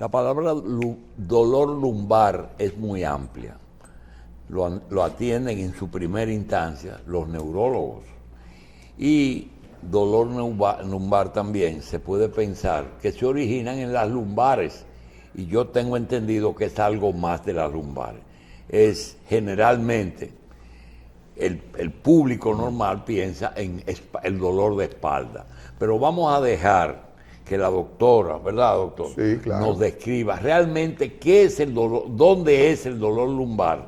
La palabra dolor lumbar es muy amplia. Lo atienden en su primera instancia los neurólogos. Y dolor lumbar también se puede pensar que se originan en las lumbares. Y yo tengo entendido que es algo más de las lumbares. Es generalmente, el público normal piensa en el dolor de espalda. Pero vamos a dejar que la doctora, ¿verdad, doctor? Sí, claro. Nos describa realmente qué es el dolor, dónde es el dolor lumbar,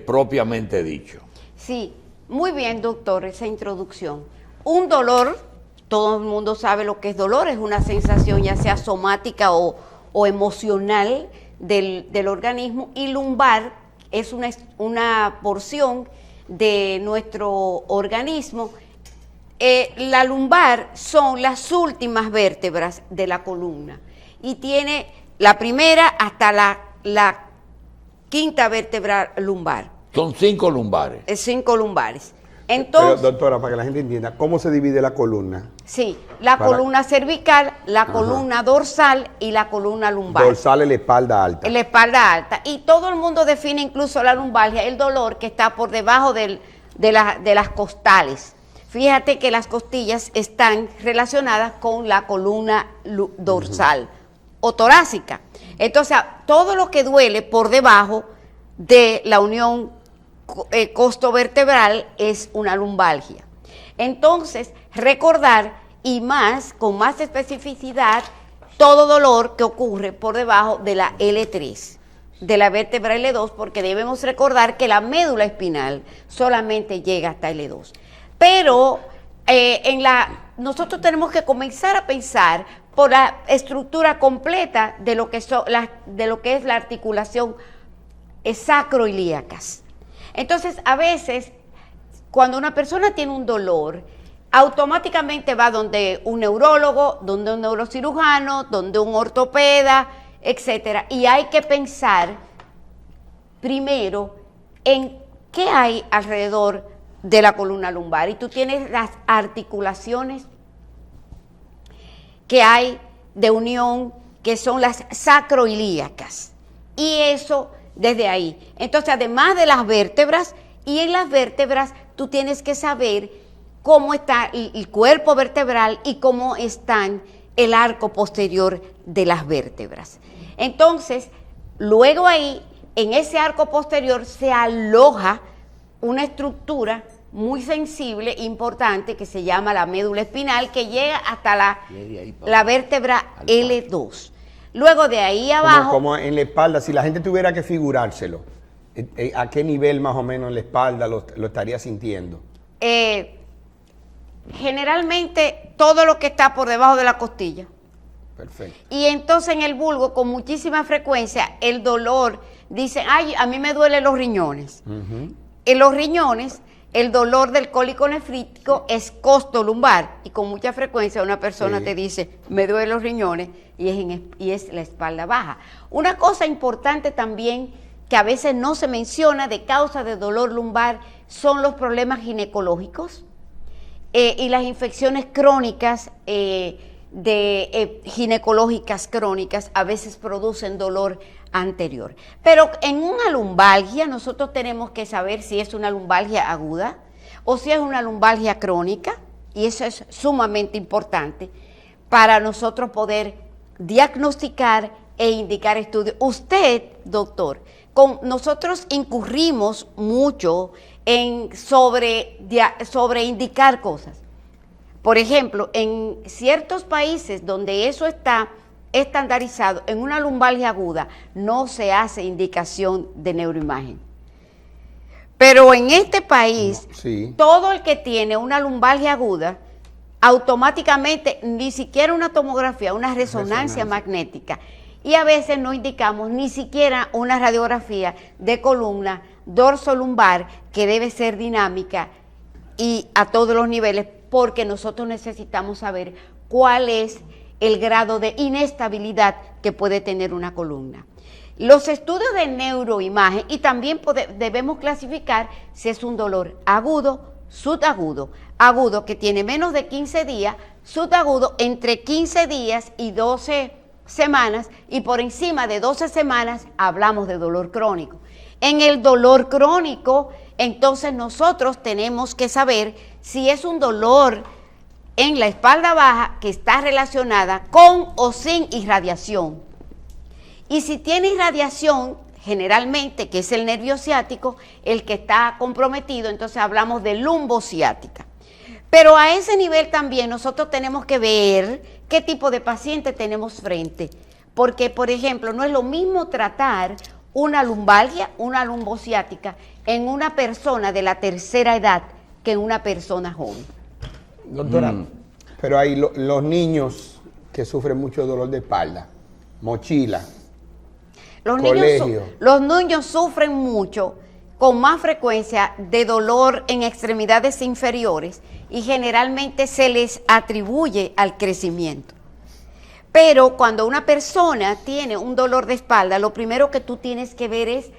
propiamente dicho. Sí, muy bien, doctor, esa introducción. Un dolor, todo el mundo sabe lo que es dolor, es una sensación ya sea somática o emocional del organismo, y lumbar es una porción de nuestro organismo. La lumbar son las últimas vértebras de la columna y tiene la primera hasta la quinta vértebra lumbar. Son 5 lumbares. 5 lumbares. Entonces, pero, doctora, para que la gente entienda, ¿cómo se divide la columna? Sí, la columna cervical, la columna dorsal y la columna lumbar. Dorsal es la espalda alta. La espalda alta. Y todo el mundo define incluso la lumbalgia, el dolor que está por debajo de las costales. Fíjate que las costillas están relacionadas con la columna dorsal o torácica. Entonces, todo lo que duele por debajo de la unión costovertebral es una lumbalgia. Entonces, recordar y más, con más especificidad, todo dolor que ocurre por debajo de la L3, de la vértebra L2, porque debemos recordar que la médula espinal solamente llega hasta L2. Pero nosotros tenemos que comenzar a pensar por la estructura completa de lo que es la articulación sacroiliacas. Entonces, a veces, cuando una persona tiene un dolor, automáticamente va donde un neurólogo, donde un neurocirujano, donde un ortopeda, etcétera. Y hay que pensar primero en qué hay alrededor de la columna lumbar. Y tú tienes las articulaciones que hay de unión, que son las sacroiliacas. Y eso desde ahí. Entonces, además de las vértebras, y en las vértebras tú tienes que saber cómo está el cuerpo vertebral y cómo están el arco posterior de las vértebras. Entonces, luego ahí, en ese arco posterior se aloja una estructura muy sensible, importante, que se llama la médula espinal, que llega hasta la vértebra L2. Luego de ahí abajo... Como en la espalda, si la gente tuviera que figurárselo, ¿a qué nivel más o menos en la espalda lo estaría sintiendo? Generalmente todo lo que está por debajo de la costilla. Perfecto. Y entonces en el vulgo, con muchísima frecuencia, el dolor, dice, ay, a mí me duelen los riñones. En los riñones, el dolor del cólico nefrítico es costolumbar, y con mucha frecuencia una persona te dice, me duelen los riñones, y es la espalda baja. Una cosa importante también, que a veces no se menciona de causa de dolor lumbar, son los problemas ginecológicos y las infecciones crónicas ginecológicas crónicas a veces producen dolor anterior. Pero en una lumbalgia nosotros tenemos que saber si es una lumbalgia aguda o si es una lumbalgia crónica, y eso es sumamente importante para nosotros poder diagnosticar e indicar estudios. Usted, doctor, nosotros incurrimos mucho en sobre indicar cosas. Por ejemplo, en ciertos países donde eso está estandarizado, en una lumbalgia aguda no se hace indicación de neuroimagen. Pero en este país, todo el que tiene una lumbalgia aguda, automáticamente, ni siquiera una tomografía, una resonancia magnética, y a veces no indicamos ni siquiera una radiografía de columna dorsolumbar, que debe ser dinámica y a todos los niveles, porque nosotros necesitamos saber cuál es el grado de inestabilidad que puede tener una columna. Los estudios de neuroimagen, y también debemos clasificar si es un dolor agudo, subagudo, agudo que tiene menos de 15 días, subagudo entre 15 días y 12 semanas y por encima de 12 semanas hablamos de dolor crónico. En el dolor crónico, entonces nosotros tenemos que saber si es un dolor en la espalda baja que está relacionada con o sin irradiación. Y si tiene irradiación, generalmente, que es el nervio ciático, el que está comprometido, entonces hablamos de lumbociática. Pero a ese nivel también nosotros tenemos que ver qué tipo de paciente tenemos frente. Porque, por ejemplo, no es lo mismo tratar una lumbalgia, una lumbociática, en una persona de la tercera edad que en una persona joven. Doctora, pero hay los niños que sufren mucho dolor de espalda, mochila, colegio. Los niños sufren mucho, con más frecuencia, de dolor en extremidades inferiores y generalmente se les atribuye al crecimiento. Pero cuando una persona tiene un dolor de espalda, lo primero que tú tienes que ver es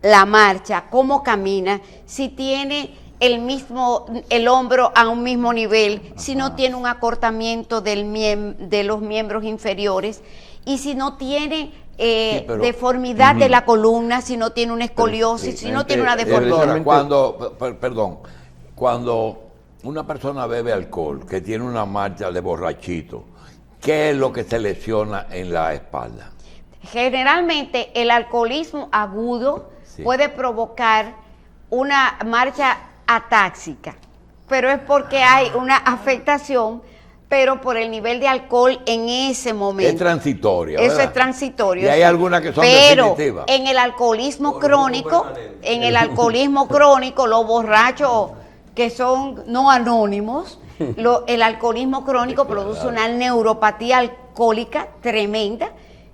la marcha, cómo camina, si tiene el hombro a un mismo nivel, si no tiene un acortamiento de los miembros inferiores y si no tiene deformidad de la columna, si no tiene una escoliosis, si no tiene una deformidad. Cuando una persona bebe alcohol, que tiene una marcha de borrachito, ¿qué es lo que se lesiona en la espalda? Generalmente el alcoholismo agudo puede provocar una marcha atáxica, pero es porque hay una afectación, pero por el nivel de alcohol en ese momento. Es transitoria, Eso ¿verdad? es transitorio. Y hay algunas que son pero definitivas. En el alcoholismo crónico, los borrachos que son no anónimos, el alcoholismo crónico produce una neuropatía alcohólica tremenda,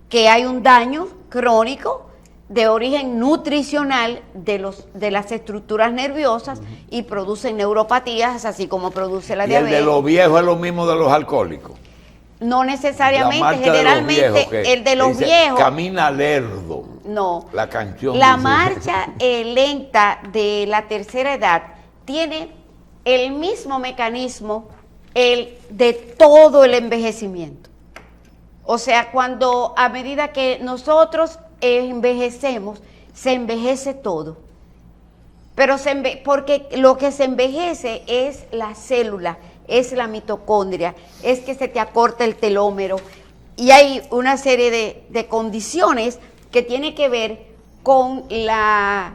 que hay un daño crónico de origen nutricional de las estructuras nerviosas y producen neuropatías, así como produce la diabetes. ¿Y el de los viejos es lo mismo de los alcohólicos? No necesariamente, La marcha generalmente de los viejos, el de los dice, viejos. Camina lerdo. No. La canción. La dice. marcha lenta de la tercera edad tiene el mismo mecanismo de todo el envejecimiento. O sea, cuando a medida que nosotros envejecemos, se envejece todo. Pero porque lo que se envejece es la célula, es la mitocondria, es que se te acorta el telómero. Y hay una serie de condiciones que tienen que ver con la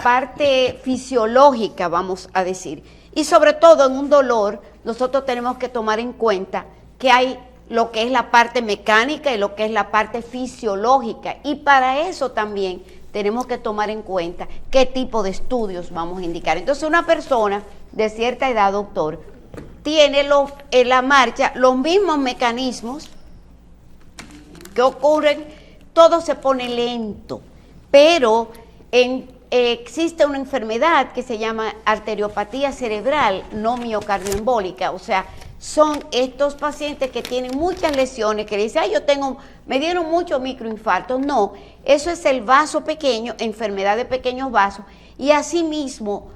parte fisiológica, vamos a decir. Y sobre todo en un dolor, nosotros tenemos que tomar en cuenta que hay lo que es la parte mecánica y lo que es la parte fisiológica. Y para eso también tenemos que tomar en cuenta qué tipo de estudios vamos a indicar. Entonces, una persona de cierta edad, doctor, tiene en la marcha los mismos mecanismos que ocurren, todo se pone lento, pero existe una enfermedad que se llama arteriopatía cerebral no miocardioembólica, o sea, son estos pacientes que tienen muchas lesiones, que dicen, me dieron muchos microinfartos. No, eso es el vaso pequeño, enfermedad de pequeños vasos, y asimismo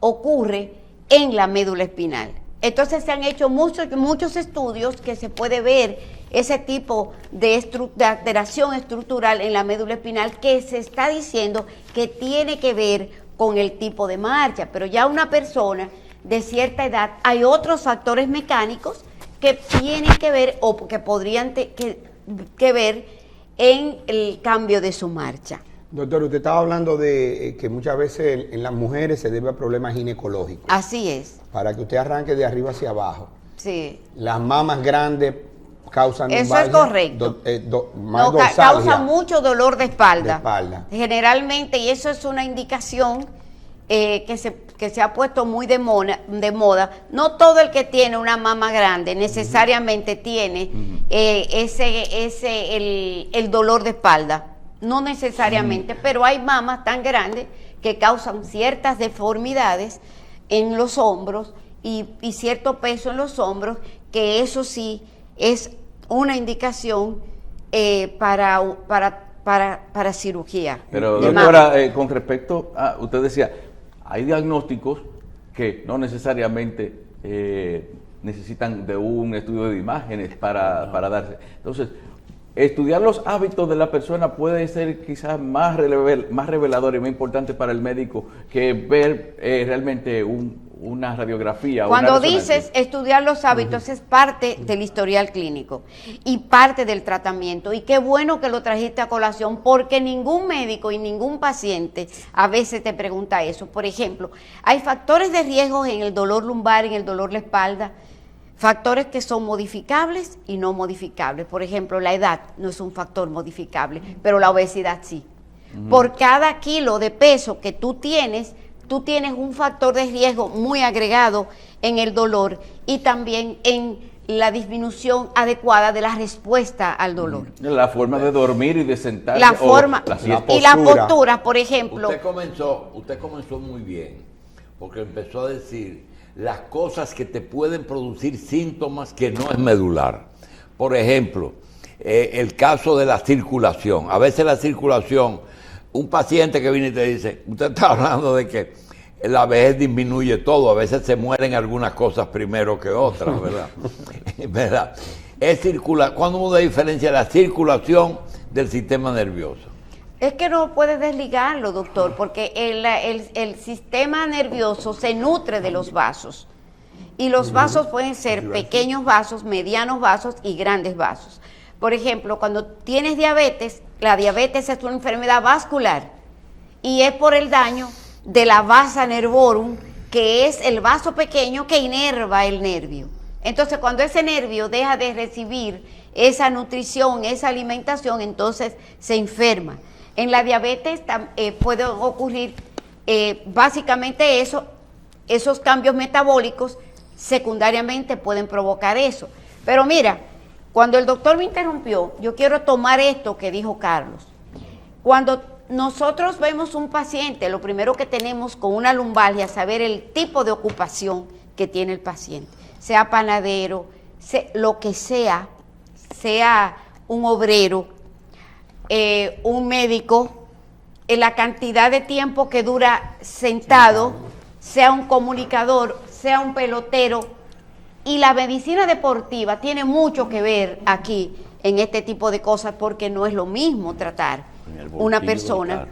ocurre en la médula espinal. Entonces se han hecho muchos estudios que se puede ver ese tipo de alteración estructural en la médula espinal que se está diciendo que tiene que ver con el tipo de marcha, pero ya una persona de cierta edad, hay otros factores mecánicos que tienen que ver o que podrían que ver en el cambio de su marcha. Doctor, usted estaba hablando de que muchas veces en las mujeres se debe a problemas ginecológicos. Así es. Para que usted arranque de arriba hacia abajo. Sí. Las mamas grandes causan eso es correcto. Causa mucho dolor de espalda. Generalmente, y eso es una indicación que se ha puesto muy de moda. No todo el que tiene una mama grande necesariamente tiene el dolor de espalda. No necesariamente, pero hay mamas tan grandes que causan ciertas deformidades en los hombros y cierto peso en los hombros, que eso sí es una indicación para cirugía. Pero doctora, con respecto a, usted decía, hay diagnósticos que no necesariamente necesitan de un estudio de imágenes para darse. Entonces, estudiar los hábitos de la persona puede ser quizás más revelador y más importante para el médico que ver realmente una radiografía. Cuando una resonancia. dices estudiar los hábitos es parte del historial clínico y parte del tratamiento. Y qué bueno que lo trajiste a colación, porque ningún médico y ningún paciente a veces te pregunta eso. Por ejemplo, hay factores de riesgo en el dolor lumbar, en el dolor de la espalda, factores que son modificables y no modificables. Por ejemplo, la edad no es un factor modificable, pero la obesidad sí. Por cada kilo de peso que tú tienes un factor de riesgo muy agregado en el dolor y también en la disminución adecuada de la respuesta al dolor. La forma de dormir y de sentarse. La forma y la postura, por ejemplo. Usted comenzó muy bien, porque empezó a decir las cosas que te pueden producir síntomas que no es medular. Por ejemplo, el caso de la circulación. A veces la circulación, un paciente que viene y te dice, usted está hablando de que la vejez disminuye todo, a veces se mueren algunas cosas primero que otras, ¿verdad? ¿Verdad? ¿Cuándo uno diferencia la circulación del sistema nervioso? Es que no puedes desligarlo, doctor, porque el sistema nervioso se nutre de los vasos. Y los vasos pueden ser pequeños vasos, medianos vasos y grandes vasos. Por ejemplo, cuando tienes diabetes, la diabetes es una enfermedad vascular y es por el daño de la vasa nervorum, que es el vaso pequeño que inerva el nervio. Entonces, cuando ese nervio deja de recibir esa nutrición, esa alimentación, entonces se enferma. En la diabetes puede ocurrir básicamente esos cambios metabólicos secundariamente pueden provocar eso. Pero mira, cuando el doctor me interrumpió, yo quiero tomar esto que dijo Carlos. Cuando nosotros vemos un paciente, lo primero que tenemos con una lumbalgia es saber el tipo de ocupación que tiene el paciente. Sea panadero, lo que sea un obrero, un médico, la cantidad de tiempo que dura sentado, sea un comunicador, sea un pelotero. Y la medicina deportiva tiene mucho que ver aquí en este tipo de cosas, porque no es lo mismo tratar una persona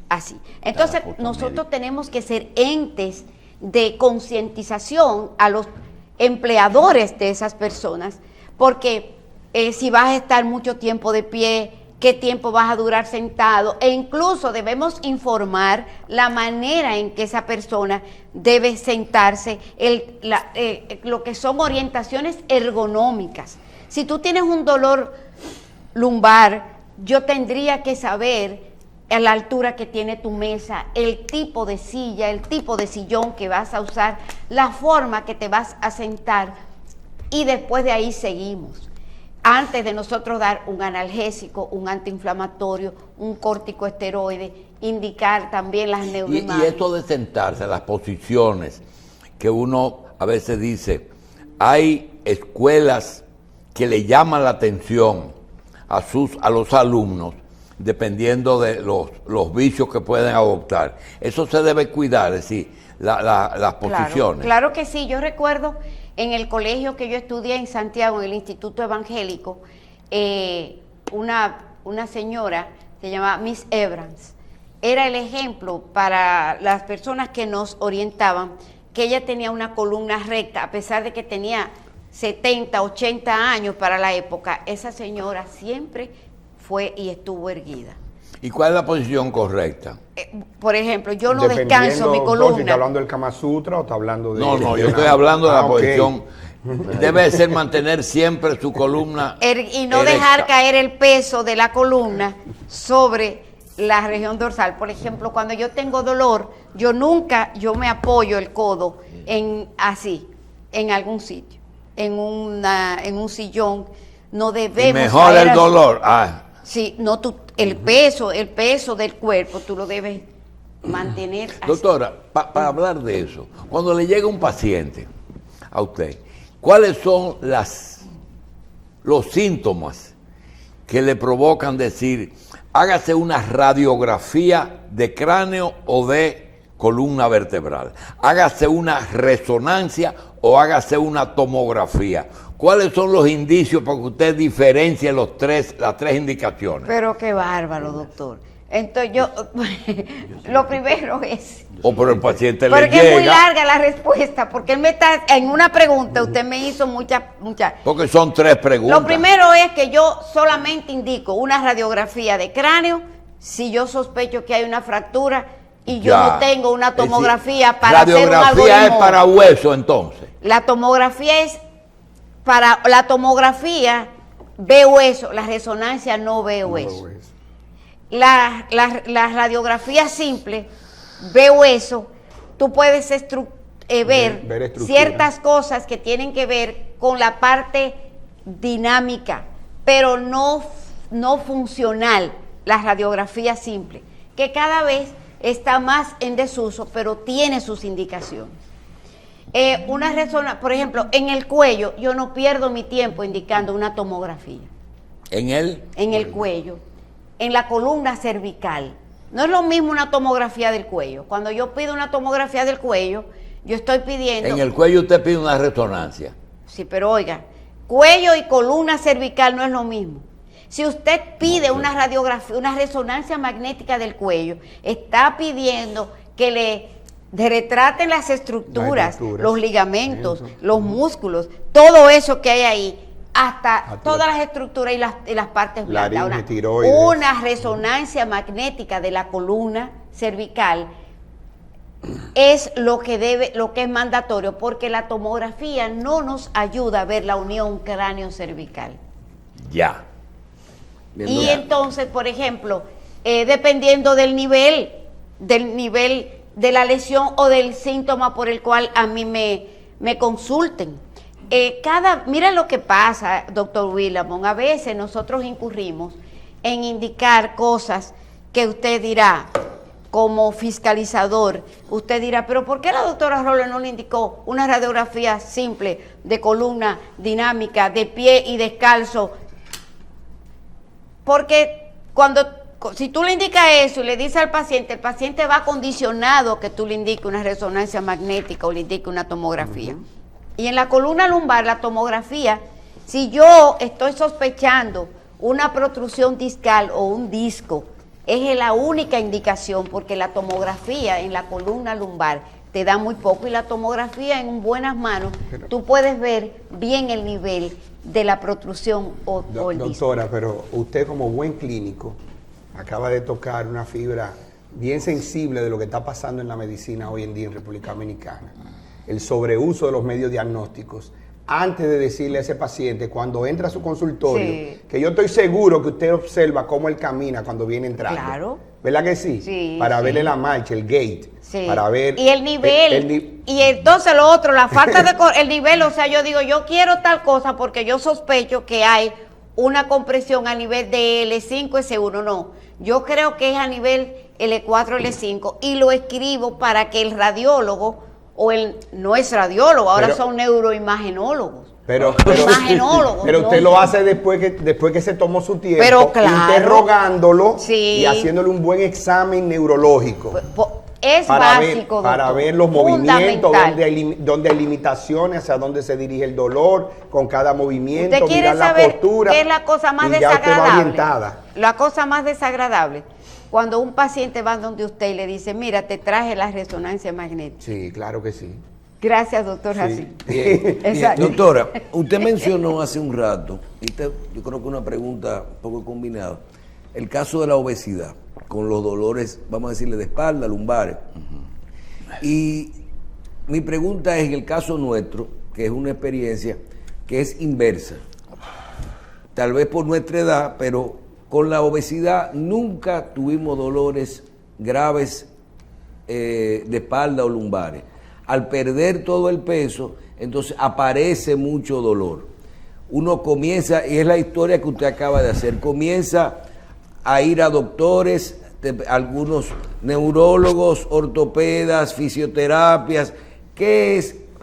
así. Entonces nosotros tenemos que ser entes de concientización a los empleadores de esas personas, porque si vas a estar mucho tiempo de pie, qué tiempo vas a durar sentado, e incluso debemos informar la manera en que esa persona debe sentarse, lo que son orientaciones ergonómicas. Si tú tienes un dolor lumbar, yo tendría que saber a la altura que tiene tu mesa, el tipo de silla, el tipo de sillón que vas a usar, la forma que te vas a sentar, y después de ahí seguimos. Antes de nosotros dar un analgésico, un antiinflamatorio, un corticoesteroide, indicar también las neuroimanes. Y esto de sentarse, las posiciones, que uno a veces dice, hay escuelas que le llaman la atención a los alumnos, dependiendo de los vicios que pueden adoptar. Eso se debe cuidar, es decir, las posiciones. Claro que sí. Yo recuerdo en el colegio que yo estudié en Santiago, en el Instituto Evangélico, una señora se llamaba Miss Ebrans. Era el ejemplo para las personas que nos orientaban, que ella tenía una columna recta, a pesar de que tenía 70, 80 años para la época. Esa señora siempre fue y estuvo erguida. ¿Y cuál es la posición correcta? Por ejemplo, yo no descanso mi columna. Si ¿está hablando del Kama Sutra o está hablando de...? No, yo estoy hablando de la posición. Debe ser mantener siempre su columna y no erecta. dejar caer el peso de la columna sobre la región dorsal. Por ejemplo, cuando yo tengo dolor, yo me apoyo el codo en algún sitio, en un sillón. No debemos. Y mejor el dolor. Sí, no, el peso del cuerpo, tú lo debes mantener así. Doctora, para hablar de eso, cuando le llega un paciente a usted, ¿cuáles son los síntomas que le provocan decir, hágase una radiografía de cráneo o de columna vertebral, hágase una resonancia o hágase una tomografía? ¿Cuáles son los indicios para que usted diferencie las tres indicaciones? Pero qué bárbaro, doctor. Entonces yo, lo primero es... O por el paciente le Porque llega. es muy larga la respuesta, porque él me está, en una pregunta, usted me hizo muchas. Porque son 3 preguntas. Lo primero es que yo solamente indico una radiografía de cráneo, si yo sospecho que hay una fractura y yo no tengo una tomografía para hacer un algoritmo. Radiografía es para hueso, entonces. La tomografía es para, la tomografía ve hueso, la resonancia no ve hueso. La radiografía simple ve hueso, tú puedes ver ciertas cosas que tienen que ver con la parte dinámica, pero no funcional, la radiografía simple, que cada vez está más en desuso, pero tiene sus indicaciones. Una resonancia, por ejemplo, en el cuello, yo no pierdo mi tiempo indicando una tomografía. ¿En el? En el cuello, en la columna cervical. No es lo mismo una tomografía del cuello. Cuando yo pido una tomografía del cuello, yo estoy pidiendo... En el cuello usted pide una resonancia. Sí, pero oiga, cuello y columna cervical no es lo mismo. Si usted pide una radiografía, una resonancia magnética del cuello, está pidiendo que le retraten las estructuras, los ligamentos, los músculos, todo eso que hay ahí, hasta todas las estructuras y las partes blandas. Una resonancia magnética de la columna cervical es lo que es mandatorio, porque la tomografía no nos ayuda a ver la unión cráneo-cervical. Ya. Y entonces, por ejemplo, dependiendo del nivel de la lesión o del síntoma por el cual a mí me consulten. Mira lo que pasa, doctor Willamon, a veces nosotros incurrimos en indicar cosas que usted dirá, como fiscalizador, usted dirá, pero ¿por qué la doctora Robles no le indicó una radiografía simple de columna dinámica, de pie y descalzo? Porque si tú le indicas eso y le dices al paciente, el paciente va condicionado a que tú le indiques una resonancia magnética o le indiques una tomografía. Y en la columna lumbar, la tomografía, si yo estoy sospechando una protrusión discal o un disco, es la única indicación, porque la tomografía en la columna lumbar te da muy poco, y la tomografía en buenas manos, tú puedes ver bien el nivel de la protrusión o el disco. Doctora, pero usted como buen clínico acaba de tocar una fibra bien sensible de lo que está pasando en la medicina hoy en día en República Dominicana. El sobreuso de los medios diagnósticos. Antes de decirle a ese paciente, cuando entra a su consultorio, que yo estoy seguro que usted observa cómo él camina cuando viene entrando. Claro. ¿Verdad que sí? Sí. Para verle la marcha, el gait. Sí. Para ver... Y el nivel. Y entonces lo otro, la falta de... el nivel, o sea, yo digo, yo quiero tal cosa porque yo sospecho que hay una compresión a nivel de L5, S1. No, yo creo que es a nivel L4, L5, y lo escribo para que el radiólogo... no es radiólogo, ahora son neuroimagenólogos. Pero imagenólogos. Usted lo hace después que se tomó su tiempo, interrogándolo y haciéndole un buen examen neurológico. Es básico, para ver los movimientos, donde hay limitaciones, hacia dónde se dirige el dolor, con cada movimiento, ¿usted quiere mirar saber la postura? ¿Qué es la cosa más desagradable? La cosa más desagradable. Cuando un paciente va donde usted y le dice, mira, te traje la resonancia magnética. Sí, claro que sí. Gracias, doctor Jací. Bien, doctora, usted mencionó hace un rato, y yo creo que una pregunta un poco combinada, el caso de la obesidad, con los dolores, vamos a decirle, de espalda, lumbares. Y mi pregunta es, en el caso nuestro, que es una experiencia que es inversa, tal vez por nuestra edad, pero... con la obesidad nunca tuvimos dolores graves de espalda o lumbares. Al perder todo el peso, entonces aparece mucho dolor. Uno comienza, y es la historia que usted acaba de hacer, comienza a ir a doctores, algunos neurólogos, ortopedas, fisioterapias.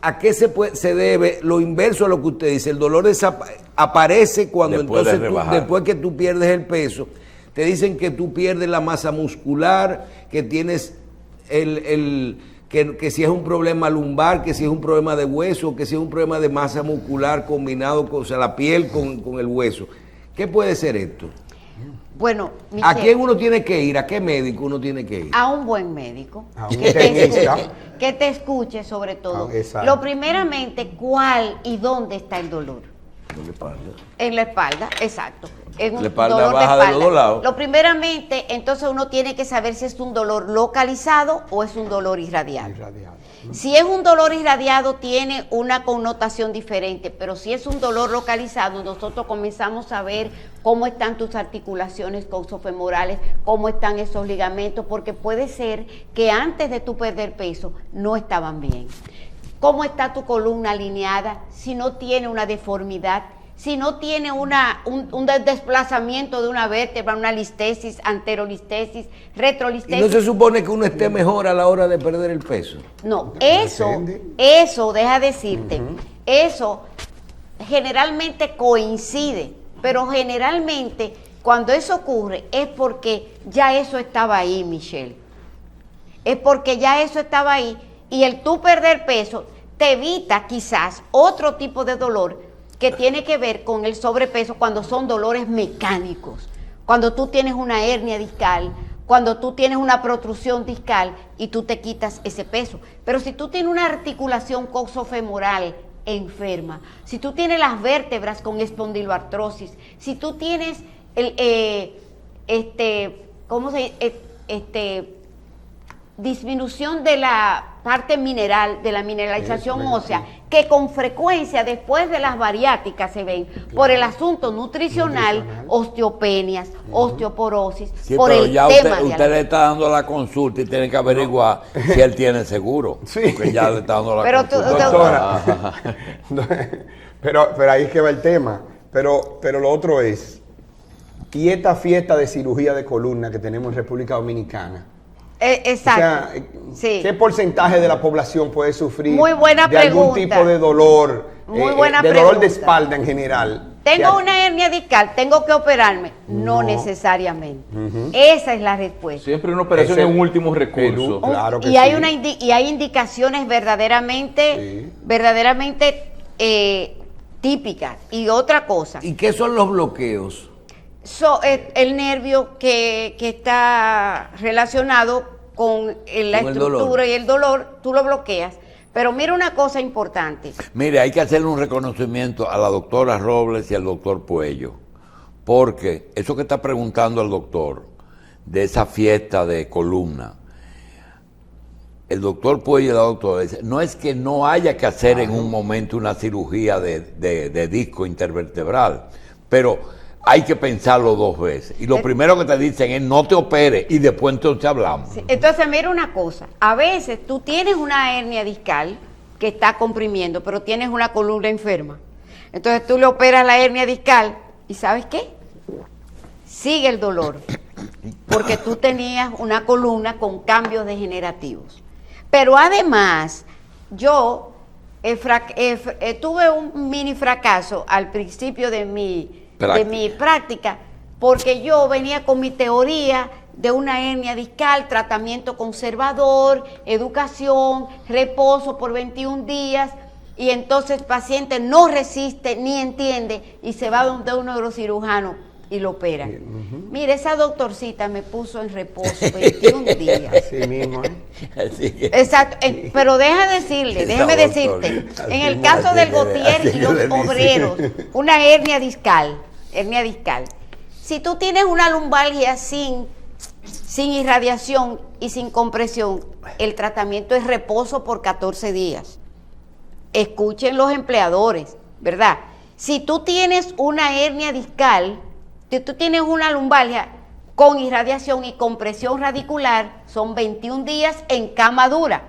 ¿A qué se debe lo inverso a lo que usted dice? El dolor aparece cuando después que tú pierdes el peso. Te dicen que tú pierdes la masa muscular, que tienes que si es un problema lumbar, que si es un problema de hueso, que si es un problema de masa muscular combinado con, o sea, la piel con el hueso. ¿Qué puede ser esto? Bueno, ¿A Michelle, quién uno tiene que ir? ¿A qué médico uno tiene que ir? a un buen médico A un que te tecnista. escuche, que te escuche sobre todo. Exacto. Lo primeramente, ¿cuál y dónde está el dolor? No le pasa. En la espalda, exacto. En un La espalda dolor baja de los dos lados. Lo primeramente, entonces uno tiene que saber si es un dolor localizado o es un dolor irradiado. Irradiado. Si es un dolor irradiado tiene una connotación diferente, pero si es un dolor localizado, nosotros comenzamos a ver cómo están tus articulaciones coxofemorales, cómo están esos ligamentos, porque puede ser que antes de tu perder peso no estaban bien. ¿Cómo está tu columna alineada? Si no tiene una deformidad, si no tiene un desplazamiento de una vértebra, una listesis, anterolistesis, ¿Y retrolistesis. no se supone que uno esté mejor a la hora de perder el peso? No, Depende. eso, deja decirte, eso generalmente coincide, pero generalmente cuando eso ocurre es porque ya eso estaba ahí, Michelle. Es porque ya eso estaba ahí y el tú perder peso te evita quizás otro tipo de dolor que tiene que ver con el sobrepeso cuando son dolores mecánicos, cuando tú tienes una hernia discal, cuando tú tienes una protrusión discal y tú te quitas ese peso. Pero si tú tienes una articulación coxofemoral enferma, si tú tienes las vértebras con espondiloartrosis, si tú tienes disminución de la parte mineral, de la mineralización ósea, que con frecuencia después de las bariátricas se ven por el asunto nutricional, osteopenias, osteoporosis, Sí, por pero el ya tema usted le está dando la consulta y tiene que averiguar si él tiene seguro. Sí. Porque ya le está dando la Pero tú- consulta. Doctora, pero ahí es que va el tema. Pero lo otro es, y esta fiesta de cirugía de columna que tenemos en República Dominicana, exacto. o sea, Sí. ¿qué porcentaje de la población puede sufrir Muy buena de algún pregunta. tipo de dolor, Muy buena de dolor de pregunta. espalda en general? Tengo Que- una hernia discal, tengo que operarme. No, No. necesariamente. Esa es la respuesta. Siempre una operación Ese- es un último recurso. Claro que y hay sí. y hay indicaciones verdaderamente, Sí. verdaderamente típicas. Y otra cosa, ¿Y qué son los bloqueos? el nervio que está relacionado con la Con el estructura dolor. y el dolor, tú lo bloqueas. Pero mira una cosa importante. Mire, hay que hacerle un reconocimiento a la doctora Robles y al doctor Puello, porque eso que está preguntando el doctor de esa fiesta de columna, el doctor Puello y la doctora dice, no es que no haya que hacer en un momento una cirugía de disco intervertebral, pero hay que pensarlo dos veces. Y lo primero que te dicen es no te operes y después entonces hablamos. Sí, entonces, mira una cosa. A veces tú tienes una hernia discal que está comprimiendo, pero tienes una columna enferma. Entonces tú le operas la hernia discal y ¿sabes qué? Sigue el dolor, porque tú tenías una columna con cambios degenerativos. Pero además, yo tuve un mini fracaso al principio de mi práctica, porque yo venía con mi teoría de una hernia discal, tratamiento conservador, educación, reposo por 21 días, y entonces el paciente no resiste ni entiende y se va donde un neurocirujano y lo opera. Mire, esa doctorcita me puso en reposo 21 días. Así mismo, ¿eh? Así que- Exacto, pero déjame Esa decirte, doctora. en el Así caso que del le- Gautier así y que los le dice. obreros, una hernia discal, si tú tienes una lumbalgia sin irradiación y sin compresión, el tratamiento es reposo por 14 días. Escuchen los empleadores, ¿verdad? Si tú tienes una hernia discal, si tú tienes una lumbalgia con irradiación y compresión radicular, son 21 días en cama dura.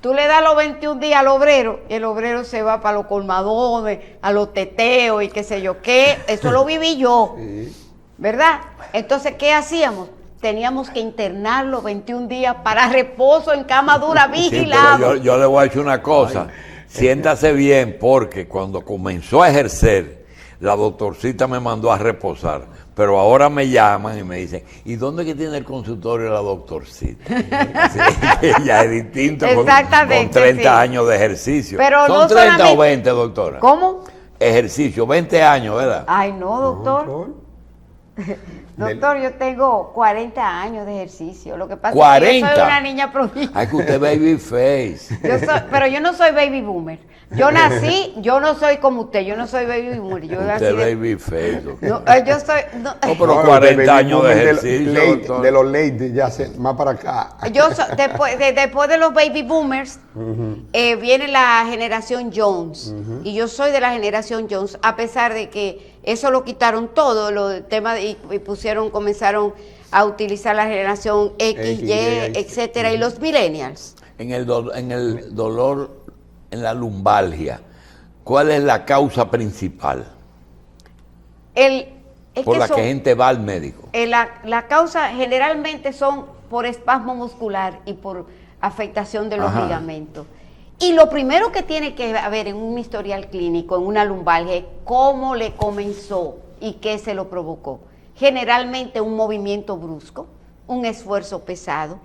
Tú le das los 21 días al obrero y el obrero se va para los colmadones, a los teteos y qué sé yo qué. Eso lo viví yo, ¿verdad? Entonces, ¿qué hacíamos? Teníamos que internarlo 21 días para reposo en cama dura Sí, vigilado. pero yo le voy a decir una cosa. Siéntase bien porque cuando comenzó a ejercer, la doctorcita me mandó a reposar, pero ahora me llaman y me dicen, ¿y dónde que tiene el consultorio la doctorcita? Así que ya es distinto con Exactamente, 30 sí. año de ejercicio. Pero ¿Son no 30 o solamente- 20, doctora? ¿Cómo? Ejercicio, 20 años, ¿verdad? Ay, no, doctor. Doctor, yo tengo 40 años de ejercicio. Lo que pasa es que yo soy 40. una niña prodigio. Ay, que usted baby face. Pero yo no soy baby boomer. Yo nací, yo no soy como usted, yo no soy baby boomer. Yo nací Usted de- baby face, doctor. no, yo soy, no, No, pero No, 40 baby años de boomer ejercicio, late- doctor. de los late, ya sé, más para acá. después de los baby boomers viene la generación Jones y yo soy de la generación Jones, a pesar de que eso lo quitaron todo, lo tema y comenzaron a utilizar la generación X, Y, etcétera, y los millennials. En el dolor, en la lumbalgia, ¿cuál es la causa principal Es por la son- que gente va al médico? la causa generalmente son por espasmo muscular y por afectación de los Ajá. ligamentos. Y lo primero que tiene que haber en un historial clínico, en una lumbalgia, es cómo le comenzó y qué se lo provocó. Generalmente un movimiento brusco, un esfuerzo pesado,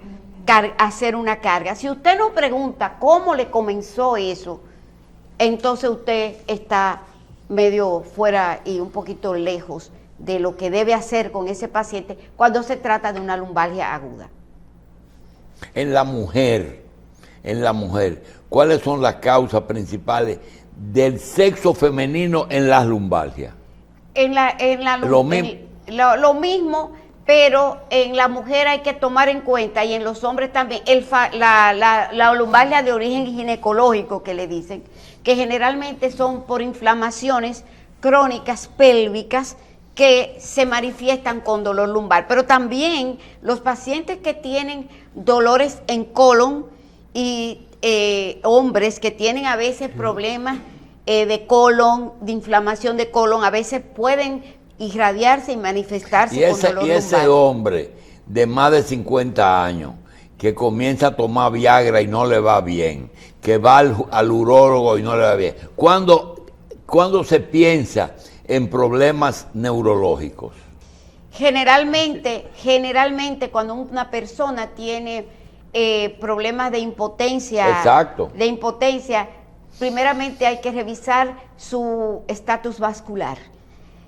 hacer una carga. Si usted no pregunta cómo le comenzó eso, entonces usted está medio fuera y un poquito lejos de lo que debe hacer con ese paciente cuando se trata de una lumbalgia aguda. En la mujer, ¿cuáles son las causas principales del sexo femenino en las lumbalgias? Lo mismo, pero en la mujer hay que tomar en cuenta, y en los hombres también, la lumbalgia de origen ginecológico que le dicen, que generalmente son por inflamaciones crónicas pélvicas que se manifiestan con dolor lumbar. Pero también los pacientes que tienen dolores en colon y hombres que tienen a veces problemas de colon, de inflamación de colon, a veces pueden irradiarse y manifestarse con dolor Y ese lumbar. hombre de más de 50 años que comienza a tomar Viagra y no le va bien, que va al urólogo y no le va bien, ¿cuándo se piensa en problemas neurológicos? Generalmente cuando una persona tiene problemas de impotencia, Exacto. primeramente hay que revisar su estatus vascular.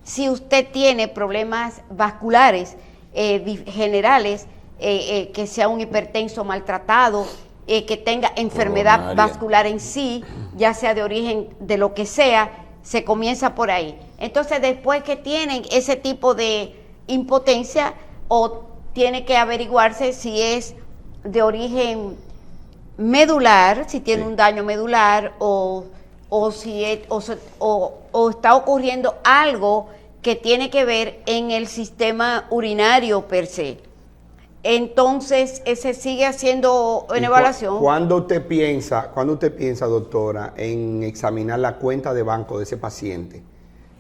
Si usted tiene problemas vasculares generales, que sea un hipertenso maltratado, que tenga enfermedad Coronaria. vascular en sí, ya sea de origen de lo que sea, se comienza por ahí. Entonces, después que tienen ese tipo de impotencia, o tiene que averiguarse si es de origen medular, si tiene un daño medular, o si o está ocurriendo algo que tiene que ver en el sistema urinario per se. Entonces, se sigue haciendo una evaluación. ¿Cuándo usted piensa, doctora, en examinar la cuenta de banco de ese paciente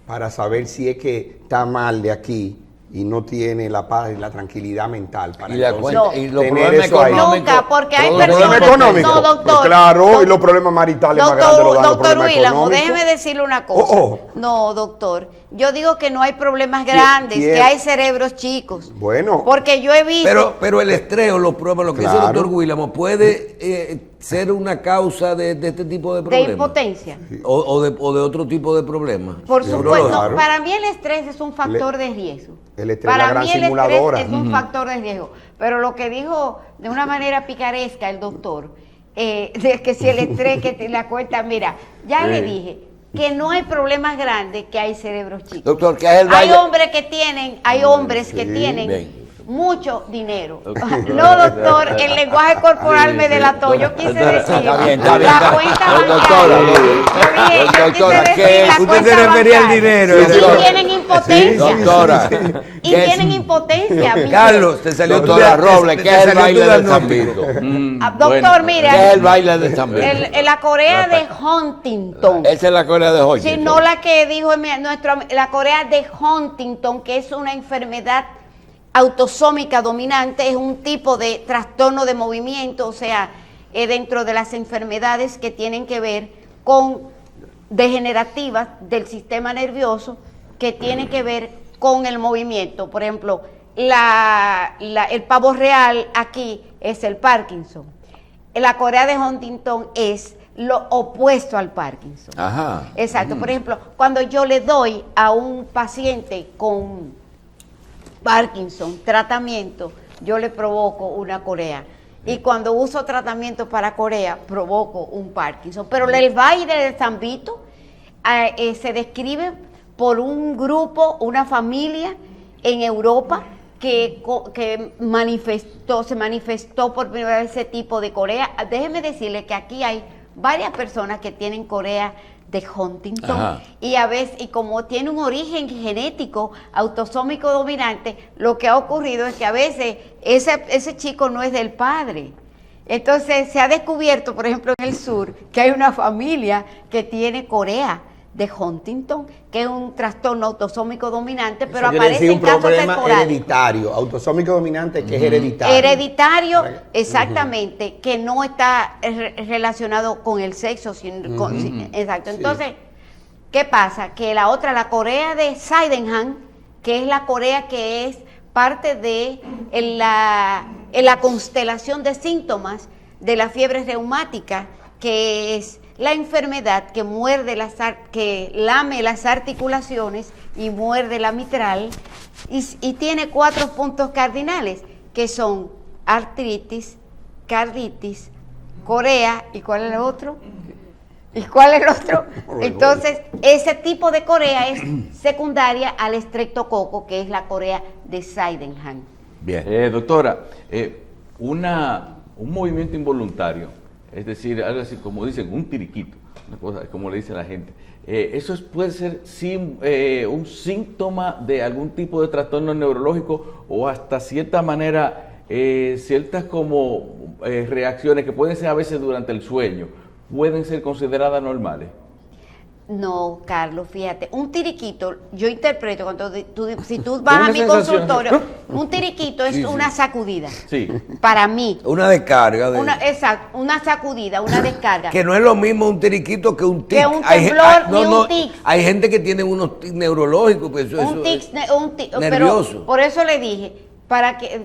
para saber si es que está mal de aquí y no tiene la paz y la tranquilidad mental para Y la entonces cuenta, y los tener problemas eso ahí? económicos. Nunca, porque hay todos ¿Los los problemas personas- económicos? No, doctor. Pues claro, No. y los problemas maritales más grandes los dan los Doctor problemas Huílamo, económicos. déjeme decirle una cosa. Oh. No, doctor, yo digo que no hay problemas grandes, ¿Quién? que hay cerebros chicos. Bueno. Porque yo he visto... Pero el estrés o los problemas, lo que dice el Claro. doctor Guillermo, puede ser una causa de este tipo de de problemas. impotencia. O de otro tipo de problemas. Por Sí, supuesto, claro. para mí el estrés es un factor de riesgo. El estrés es Para la gran mí el simuladora. estrés es un factor de riesgo. Pero lo que dijo de una manera picaresca el doctor, de que si el estrés que te la cuenta, mira, ya le dije que no hay problemas grandes, que hay cerebros chicos. Doctor, ¿qué es el Hay baile? hombres que tienen bien. mucho dinero. No, doctor, el lenguaje corporal me delató. Yo quise decir Está bien, está bien. la cuenta Doctora, bancaria. Yo doctora, quise ¿qué decir es? la Usted cuenta se refería al bancaria. dinero, Y doctora. tienen impotencia. Doctora, Y ¿qué es? tienen impotencia. mire. Carlos, te salió Doctora tu- Robles, te ¿qué es el salió baile tu de San diagnóstico. Vito? Doctor, mira, ¿Qué es el baile de San Vito? la Corea de Huntington. Esa es la Corea de Hodgkin. Si no la que dijo la Corea de Huntington, que es una enfermedad autosómica dominante, es un tipo de trastorno de movimiento, o sea, dentro de las enfermedades que tienen que ver con degenerativas del sistema nervioso, que tiene que ver con el movimiento. Por ejemplo, el pavo real aquí es el Parkinson. La corea de Huntington es lo opuesto al Parkinson. Ajá. Exacto. Por ejemplo, cuando yo le doy a un paciente con Parkinson tratamiento, yo le provoco una corea. Y cuando uso tratamiento para corea, provoco un Parkinson. Pero el baile del zambito se describe por un grupo, una familia en Europa que se manifestó por primera vez ese tipo de corea. Déjeme decirle que aquí hay varias personas que tienen corea de Huntington. Ajá. Y a veces, y como tiene un origen genético autosómico dominante, lo que ha ocurrido es que a veces ese chico no es del padre. Entonces se ha descubierto, por ejemplo, en el sur, que hay una familia que tiene corea de Huntington, que es un trastorno autosómico dominante, pero Eso quiere aparece decir en un casos problema esporádicos. hereditario, autosómico dominante que es hereditario. Hereditario, exactamente, que no está relacionado con el sexo, exacto. Entonces, ¿qué pasa? Que la corea de Sydenham, que es la corea que es parte de en la constelación de síntomas de la fiebre reumática, que es la enfermedad que que lame las articulaciones y muerde la mitral, y tiene 4 puntos cardinales, que son artritis, carditis, corea, ¿y cuál es el otro? ¿Y cuál es el otro? Entonces, ese tipo de corea es secundaria al estreptococo, que es la corea de Sydenham. Bien. Doctora, un movimiento involuntario, es decir, algo así como dicen, un tiriquito, una cosa como le dice la gente, eso puede ser un síntoma de algún tipo de trastorno neurológico o hasta cierta manera, ciertas como reacciones que pueden ser a veces durante el sueño, pueden ser consideradas normales. No, Carlos, fíjate, un tiriquito, yo interpreto, si tú vas a Una mi sensación. consultorio, un tiriquito es una sacudida. Sí. Para mí. Una descarga. Exacto, una sacudida, una descarga. Que no es lo mismo un tiriquito que un tic. Que un temblor ni un tic. Hay gente que tiene unos tics neurológicos. Pues Un tic, nervioso. pero por eso le dije,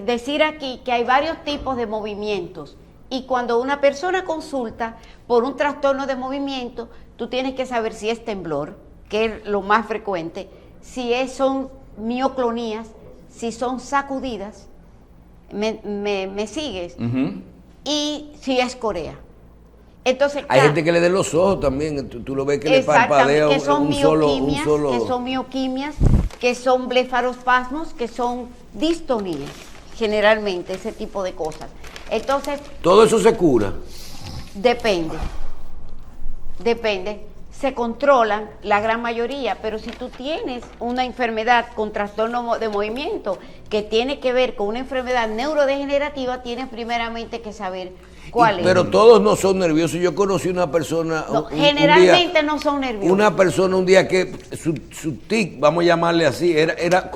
decir aquí que hay varios tipos de movimientos. Y cuando una persona consulta por un trastorno de movimiento, tú tienes que saber si es temblor, que es lo más frecuente, si son mioclonías, si son sacudidas, ¿me sigues? Y si es corea. Entonces, hay gente que le dé los ojos también, tú lo ves que le exactamente, parpadea que son un solo... que son mioquimias, que son blefarospasmos, que son distonías, generalmente, ese tipo de cosas. Entonces, Todo eso se cura. depende, se controlan la gran mayoría, pero si tú tienes una enfermedad con trastorno de movimiento que tiene que ver con una enfermedad neurodegenerativa, tienes primeramente que saber cuál es. Pero todos no son nerviosos. Yo conocí una persona... No, un generalmente día, no son nerviosos. Una persona un día que su tic, vamos a llamarle así, era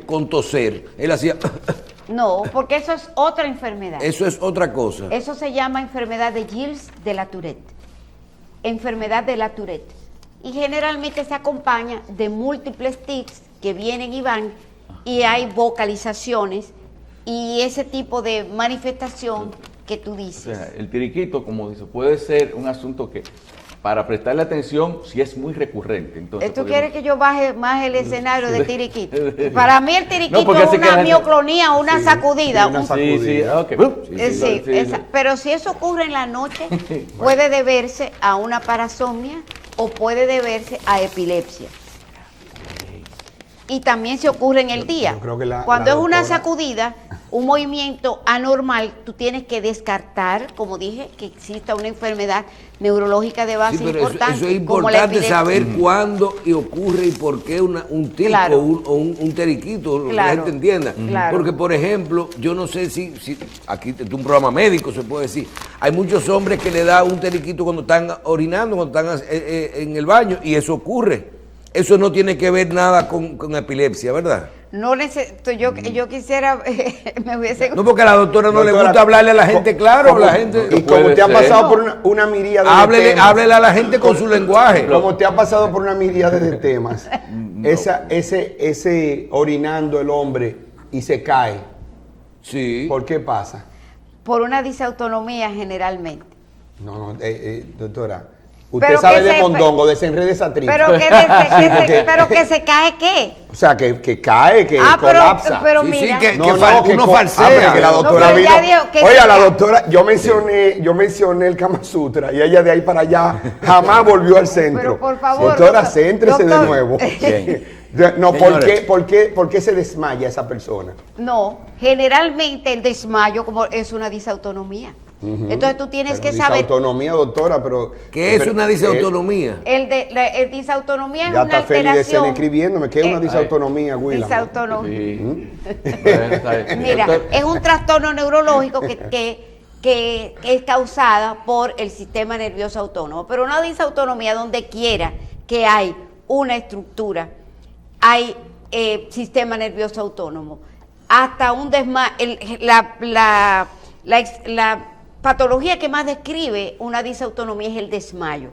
con toser. Él hacía... No, porque eso es otra enfermedad. Eso es otra cosa. Eso se llama enfermedad de Gilles de la Tourette. Enfermedad de la Tourette. Y generalmente se acompaña de múltiples tics que vienen y van, y hay vocalizaciones y ese tipo de manifestación que tú dices. O sea, el tiriquito, como dice, puede ser un asunto que, para prestarle atención, si es muy recurrente. Entonces, ¿Tú quieres que yo baje más el escenario de tiriquito? Sí. Para mí el tiriquito porque es así que una la gente- mioclonía, una sacudida. sí, una un- sacudida. Sí, ok. Sí, pero si eso ocurre en la noche, puede deberse a una parasomnia o puede deberse a epilepsia. Y también se ocurre en el día. yo creo que la Cuando es una doctora- sacudida, un movimiento anormal, tú tienes que descartar, como dije, que exista una enfermedad neurológica de base Sí, pero eso importante. es como la importante epilepsia. saber cuándo y ocurre y por qué un tic Claro. o un teriquito, que la Claro. gente entienda. Claro. Porque, por ejemplo, yo no sé si aquí es un programa médico, se puede decir, hay muchos hombres que le da un teriquito cuando están orinando, cuando están en el baño, y eso ocurre. Eso no tiene que ver nada con epilepsia, ¿verdad? No necesito, yo quisiera, me hubiese No, porque a la doctora no le Doctora, gusta hablarle a la gente claro, como- la gente... Y como Puede te ha ser. pasado por una miríada de Háblele temas. a la gente con su lenguaje. Como te ha pasado por una miríada de temas. ese orinando el hombre y se cae, Sí. ¿por qué pasa? Por una disautonomía generalmente. No, doctora, Pero usted sabe que de se- mondongo, desenrede esa tripa. Pero que se cae ¿qué? O sea, que cae, que pero, colapsa. pero Sí, sí, mira, que No, uno co- falsea. pero que la doctora No, pero vino. ya dijo que Oiga, se la cae. doctora, yo mencioné el Kama Sutra y ella de ahí para allá jamás volvió al centro. Pero por favor, doctora, doctor, céntrese de doctor. nuevo. Bien. No, Señores. ¿por qué se desmaya esa persona? no, generalmente el desmayo como es una disautonomía. Entonces tú tienes que saber, Autonomía, doctora, pero. ¿Qué es una disautonomía? el disautonomía es Ya una está Feli de alteración. escribiéndome. ¿Qué es una disautonomía, William? Disautonomía. Sí. Bueno, está bien. Mira, Doctor, es un trastorno neurológico que es causada por el sistema nervioso autónomo, pero una disautonomía donde quiera que hay una estructura, hay sistema nervioso autónomo, hasta un desmayo, la patología que más describe una disautonomía es el desmayo,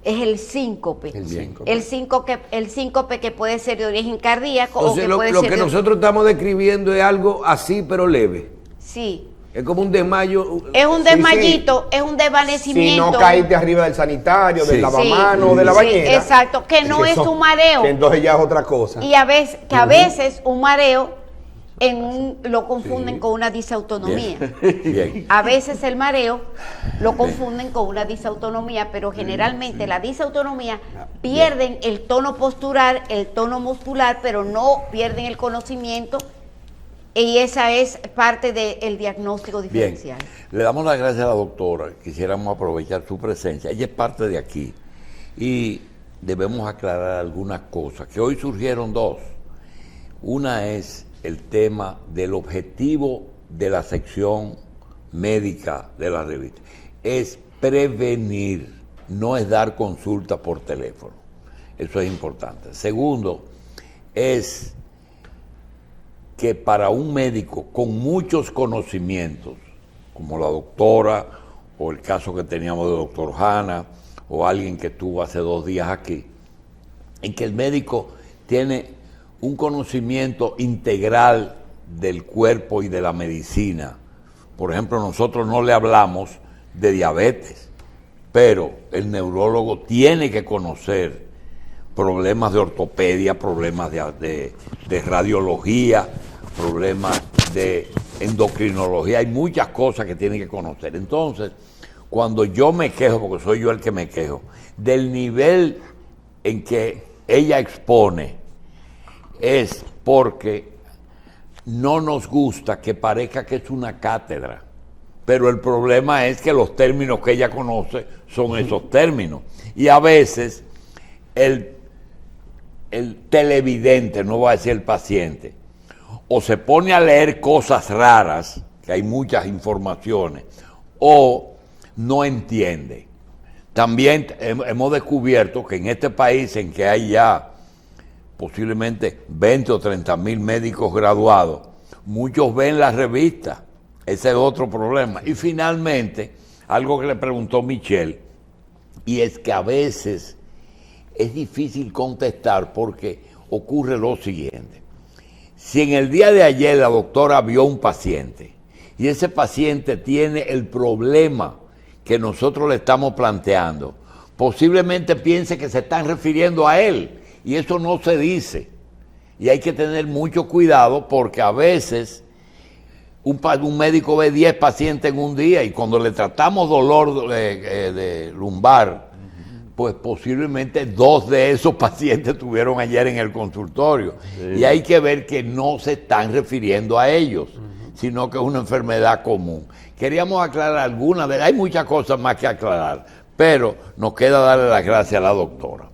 es el síncope. El síncope. El síncope que puede ser de origen cardíaco Entonces, o que lo puede que ser de- nosotros estamos describiendo es algo así, pero leve. Sí. Es como un desmayo. Es un Sí, desmayito, es un Si desvanecimiento. no caíste arriba del sanitario, del Sí. lavamanos, Sí, de la sí, bañera. exacto, que no es un mareo. Que entonces ya es otra cosa. Y a veces un mareo lo confunden con una disautonomía. Bien. A veces el mareo lo confunden con una disautonomía, pero generalmente la disautonomía pierden el tono postural, el tono muscular, pero no pierden el conocimiento, y esa es parte del diagnóstico Bien, diferencial. le damos las gracias a la doctora. Quisiéramos aprovechar su presencia. Ella es parte de aquí y debemos aclarar algunas cosas, que hoy surgieron dos. Una es el tema del objetivo de la sección médica de la revista. Es prevenir, no es dar consulta por teléfono. Eso es importante. Segundo, es que para un médico con muchos conocimientos, como la doctora, o el caso que teníamos de doctor Hanna, o alguien que estuvo hace 2 días aquí, en que el médico tiene un conocimiento integral del cuerpo y de la medicina. Por ejemplo, nosotros no le hablamos de diabetes, pero el neurólogo tiene que conocer problemas de ortopedia, problemas de radiología, problemas de endocrinología, hay muchas cosas que tiene que conocer. Entonces, cuando yo me quejo, porque soy yo el que me quejo, del nivel en que ella expone, es porque no nos gusta que parezca que es una cátedra, pero el problema es que los términos que ella conoce son esos términos, y a veces el televidente, no voy a decir el paciente, o se pone a leer cosas raras, que hay muchas informaciones, o no entiende. También hemos descubierto que en este país, en que hay ya posiblemente 20 o 30 mil médicos graduados, muchos ven las revistas. Ese es otro problema. Y finalmente, algo que le preguntó Michelle, y es que a veces es difícil contestar porque ocurre lo siguiente. Si en el día de ayer la doctora vio un paciente y ese paciente tiene el problema que nosotros le estamos planteando, posiblemente piense que se están refiriendo a él, y eso no se dice. Y hay que tener mucho cuidado porque a veces un médico ve 10 pacientes en un día y cuando le tratamos dolor de lumbar, pues posiblemente 2 de esos pacientes estuvieron ayer en el consultorio. Sí. Y hay que ver que no se están refiriendo a ellos, sino que es una enfermedad común. Queríamos aclarar algunas de ellas, hay muchas cosas más que aclarar, pero nos queda darle las gracias a la doctora.